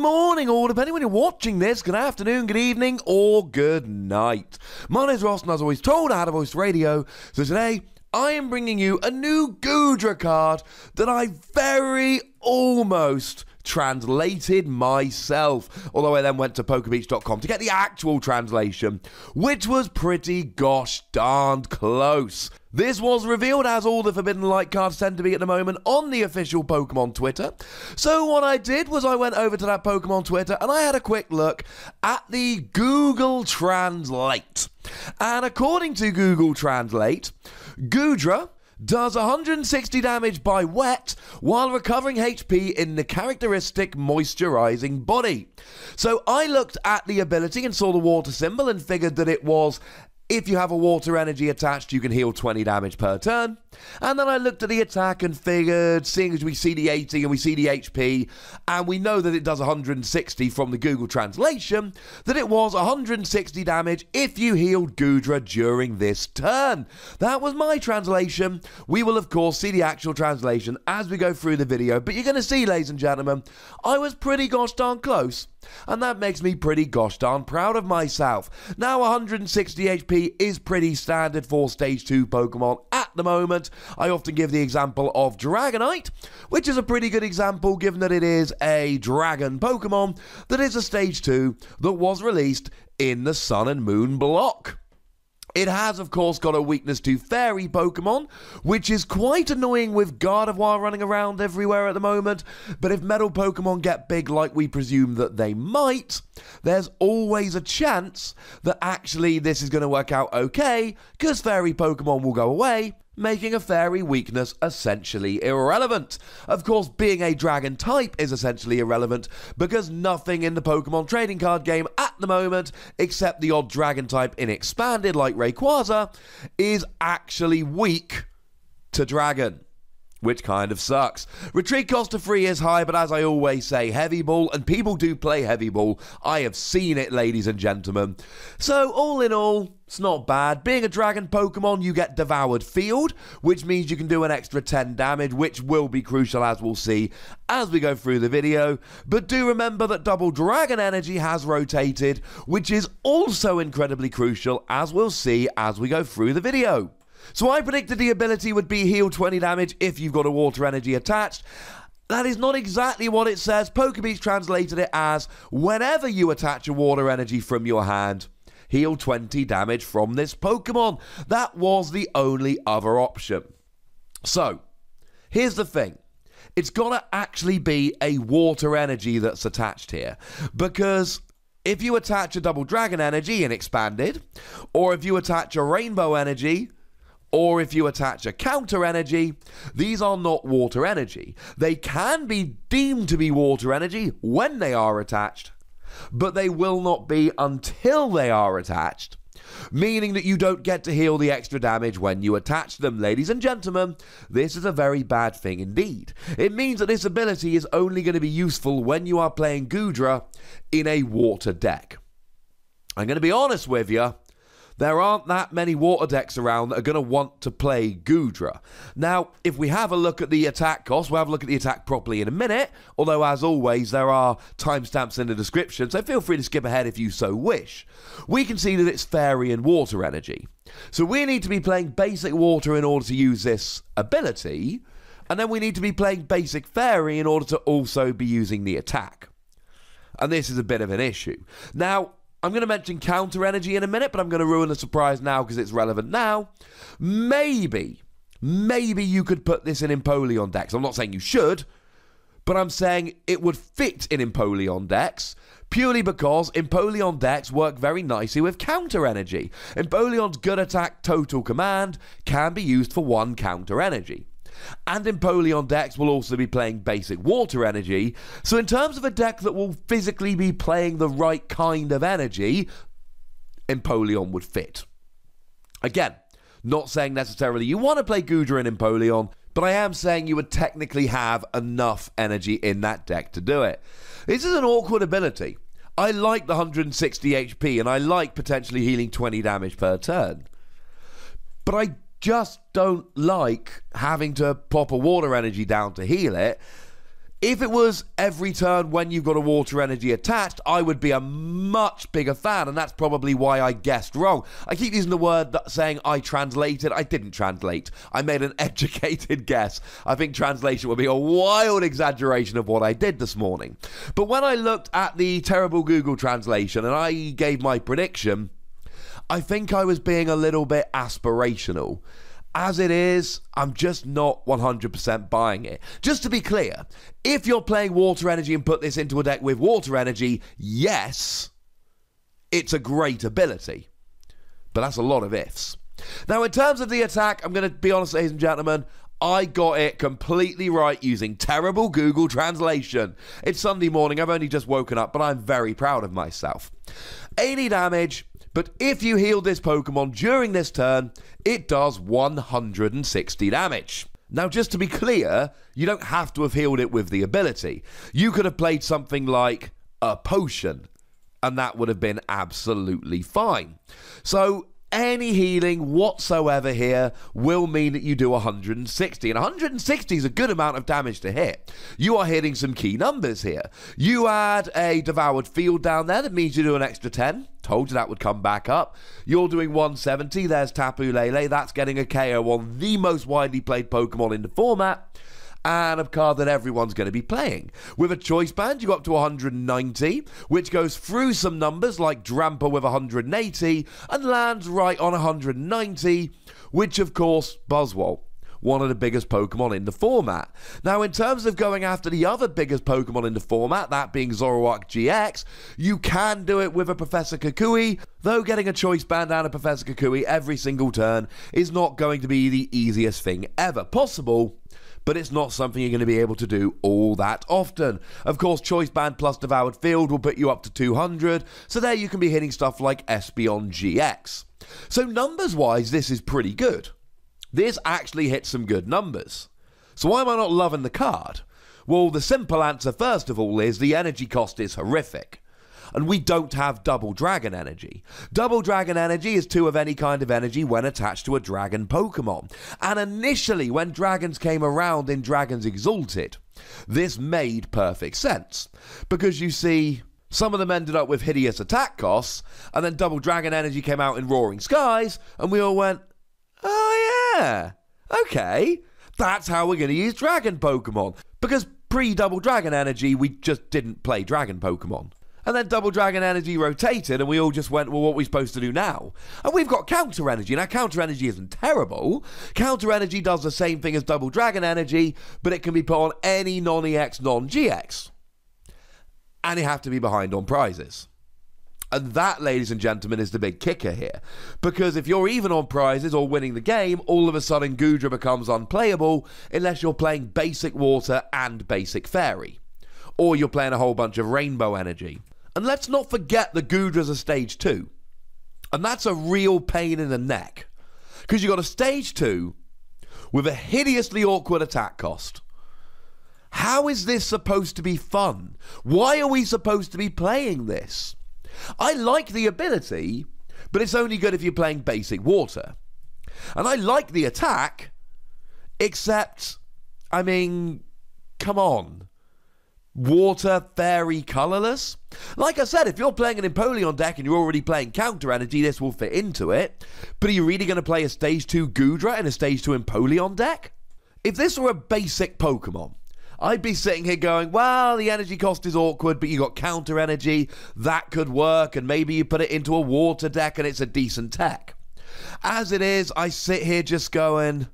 morning, or depending when you're watching this, good afternoon, good evening, or good night. My name's Ross, and as always told, I had a voice radio. So today, I am bringing you a new Goodra card that I very almost translated myself, although I then went to pokerbeach.com to get the actual translation, which was pretty gosh darned close. This was revealed, as all the Forbidden Light cards tend to be at the moment, on the official Pokemon Twitter. So what I did was I went over to that Pokemon Twitter and I had a quick look at the Google Translate. And according to Google Translate, Goodra does 160 damage by wet while recovering HP in the characteristic moisturizing body. So I looked at the ability and saw the water symbol and figured that it was, if you have a water energy attached, you can heal 20 damage per turn. And then I looked at the attack and figured, seeing as we see the 80 and we see the HP, and we know that it does 160 from the Google translation, that it was 160 damage if you healed Goodra during this turn. That was my translation. We will, of course, see the actual translation as we go through the video, but you're going to see, ladies and gentlemen, I was pretty gosh darn close. And that makes me pretty gosh darn proud of myself. Now 160 HP is pretty standard for Stage 2 Pokemon at the moment. I often give the example of Dragonite, which is a pretty good example given that it is a dragon Pokemon that is a Stage 2 that was released in the Sun and Moon block. It has, of course, got a weakness to fairy Pokemon, which is quite annoying with Gardevoir running around everywhere at the moment. But if metal Pokemon get big like we presume that they might, there's always a chance that actually this is going to work out okay, because fairy Pokemon will go away, making a fairy weakness essentially irrelevant. Of course, being a dragon type is essentially irrelevant because nothing in the Pokemon trading card game at the moment, except the odd dragon type in expanded like Rayquaza, is actually weak to dragon, which kind of sucks. Retreat cost of 3 is high, but as I always say, heavy ball, and people do play heavy ball. I have seen it, ladies and gentlemen. So all in all, it's not bad. Being a dragon Pokemon, you get Devoured Field, which means you can do an extra 10 damage, which will be crucial, as we'll see as we go through the video. But do remember that Double Dragon Energy has rotated, which is also incredibly crucial, as we'll see as we go through the video. So I predicted the ability would be heal 20 damage if you've got a water energy attached. That is not exactly what it says. PokerBeach translated it as, whenever you attach a water energy from your hand, heal 20 damage from this Pokemon. That was the only other option. So, here's the thing. It's got to actually be a water energy that's attached here. Because if you attach a Double Dragon Energy in Expanded, or if you attach a Rainbow Energy, or if you attach a counter energy, these are not water energy. They can be deemed to be water energy when they are attached, but they will not be until they are attached, meaning that you don't get to heal the extra damage when you attach them. Ladies and gentlemen, this is a very bad thing indeed. It means that this ability is only going to be useful when you are playing Goodra in a water deck. I'm going to be honest with you. There aren't that many water decks around that are going to want to play Goodra. Now, if we have a look at the attack cost, we'll have a look at the attack properly in a minute, although as always, there are timestamps in the description, so feel free to skip ahead if you so wish. We can see that it's fairy and water energy. So we need to be playing basic water in order to use this ability, and then we need to be playing basic fairy in order to also be using the attack. And this is a bit of an issue. Now, I'm going to mention counter energy in a minute, but I'm going to ruin the surprise now because it's relevant now. Maybe you could put this in Empoleon decks. I'm not saying you should, but I'm saying it would fit in Empoleon decks purely because Empoleon decks work very nicely with counter energy. Empoleon's good attack total command can be used for 1 counter energy. And Empoleon decks will also be playing basic water energy, so in terms of a deck that will physically be playing the right kind of energy, Empoleon would fit. Again, not saying necessarily you want to play Goodra in Empoleon, but I am saying you would technically have enough energy in that deck to do it. This is an awkward ability. I like the 160 HP, and I like potentially healing 20 damage per turn. But I just don't like having to pop a water energy down to heal it. If it was every turn when you've got a water energy attached, I would be a much bigger fan, and that's probably why I guessed wrong. I keep using the word saying I translated. I didn't translate. I made an educated guess. I think translation would be a wild exaggeration of what I did this morning. But when I looked at the terrible Google translation and I gave my prediction, I think I was being a little bit aspirational. As it is, I'm just not 100% buying it. Just to be clear, if you're playing water energy and put this into a deck with water energy, yes, it's a great ability. But that's a lot of ifs. Now, in terms of the attack, I'm going to be honest, ladies and gentlemen, I got it completely right using terrible Google translation. It's Sunday morning, I've only just woken up, but I'm very proud of myself. 80 damage. But if you heal this Pokemon during this turn, it does 160 damage. Now, just to be clear, you don't have to have healed it with the ability. You could have played something like a potion, and that would have been absolutely fine. So, any healing whatsoever here will mean that you do 160. And 160 is a good amount of damage to hit. You are hitting some key numbers here. You add a devoured field down there. That means you do an extra 10. Told you that would come back up. You're doing 170. There's Tapu Lele. That's getting a KO on the most widely played Pokemon in the format, and a card that everyone's going to be playing. With a choice band, you go up to 190, which goes through some numbers like Drampa with 180 and lands right on 190, which of course, Buzzwole, one of the biggest Pokemon in the format. Now, in terms of going after the other biggest Pokemon in the format, that being Zoroark GX, you can do it with a Professor Kukui, though getting a choice band and a Professor Kukui every single turn is not going to be the easiest thing ever possible, but it's not something you're going to be able to do all that often. Of course, Choice Band plus Devoured Field will put you up to 200, so there you can be hitting stuff like Espeon GX. So numbers-wise, this is pretty good. This actually hits some good numbers. So why am I not loving the card? Well, the simple answer, first of all, is the energy cost is horrific. And we don't have Double Dragon Energy. Double Dragon Energy is 2 of any kind of energy when attached to a Dragon Pokemon. And initially, when Dragons came around in Dragons Exalted, this made perfect sense. Because you see, some of them ended up with hideous attack costs, and then Double Dragon Energy came out in Roaring Skies, and we all went, oh yeah, okay, that's how we're going to use Dragon Pokemon. Because pre-Double Dragon Energy, we just didn't play Dragon Pokemon. And then Double Dragon Energy rotated, and we all just went, well, what are we supposed to do now? And we've got Counter Energy. Now, Counter Energy isn't terrible. Counter Energy does the same thing as Double Dragon Energy, but it can be put on any non-EX, non-GX. And you have to be behind on prizes. And that, ladies and gentlemen, is the big kicker here. Because if you're even on prizes or winning the game, all of a sudden Goodra becomes unplayable unless you're playing Basic Water and Basic Fairy. Or you're playing a whole bunch of Rainbow Energy. And let's not forget the Goodra's a Stage 2. And that's a real pain in the neck. Because you've got a Stage 2 with a hideously awkward attack cost. How is this supposed to be fun? Why are we supposed to be playing this? I like the ability, but it's only good if you're playing Basic Water. And I like the attack, except, I mean, come on. Water, Fairy, Colourless? Like I said, if you're playing an Empoleon deck and you're already playing Counter Energy, this will fit into it. But are you really going to play a Stage 2 Goodra in a Stage 2 Empoleon deck? If this were a basic Pokemon, I'd be sitting here going, well, the energy cost is awkward, but you got Counter Energy, that could work, and maybe you put it into a Water deck and it's a decent tech. As it is, I sit here just going,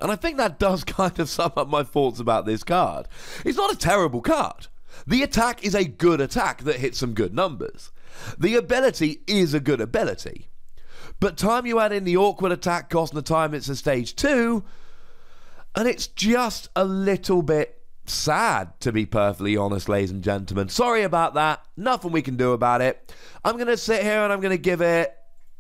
And I think that does kind of sum up my thoughts about this card. It's not a terrible card. The attack is a good attack that hits some good numbers. The ability is a good ability. But time you add in the awkward attack cost and the time it's a Stage 2, and it's just a little bit sad, to be perfectly honest, ladies and gentlemen. Sorry about that. Nothing we can do about it. I'm going to sit here and I'm going to give it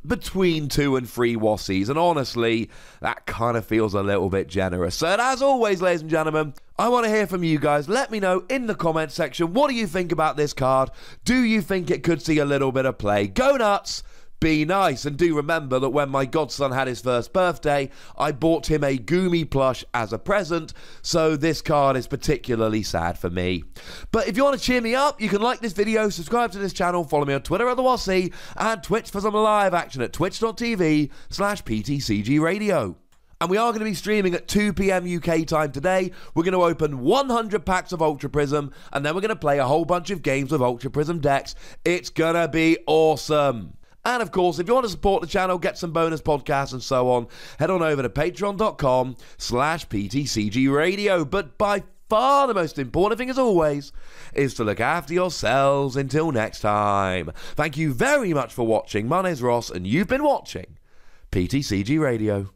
between 2 and 3 Wassies, and honestly, that kind of feels a little bit generous. So as always, ladies and gentlemen, I want to hear from you guys. Let me know in the comment section, what do you think about this card? Do you think it could see a little bit of play? Go nuts, be nice. And do remember that when my godson had his first birthday, I bought him a Goomy plush as a present, so this card is particularly sad for me. But if you want to cheer me up, you can like this video, subscribe to this channel, follow me on Twitter at the Wassy, and Twitch for some live action at twitch.tv/PTCGRadio. And we are going to be streaming at 2 PM UK time today. We're going to open 100 packs of Ultra Prism, and then we're going to play a whole bunch of games with Ultra Prism decks. It's going to be awesome. And of course, if you want to support the channel, get some bonus podcasts and so on, head on over to patreon.com/PTCGRadio. But by far the most important thing, as always, is to look after yourselves until next time. Thank you very much for watching. My name's Ross, and you've been watching PTCG Radio.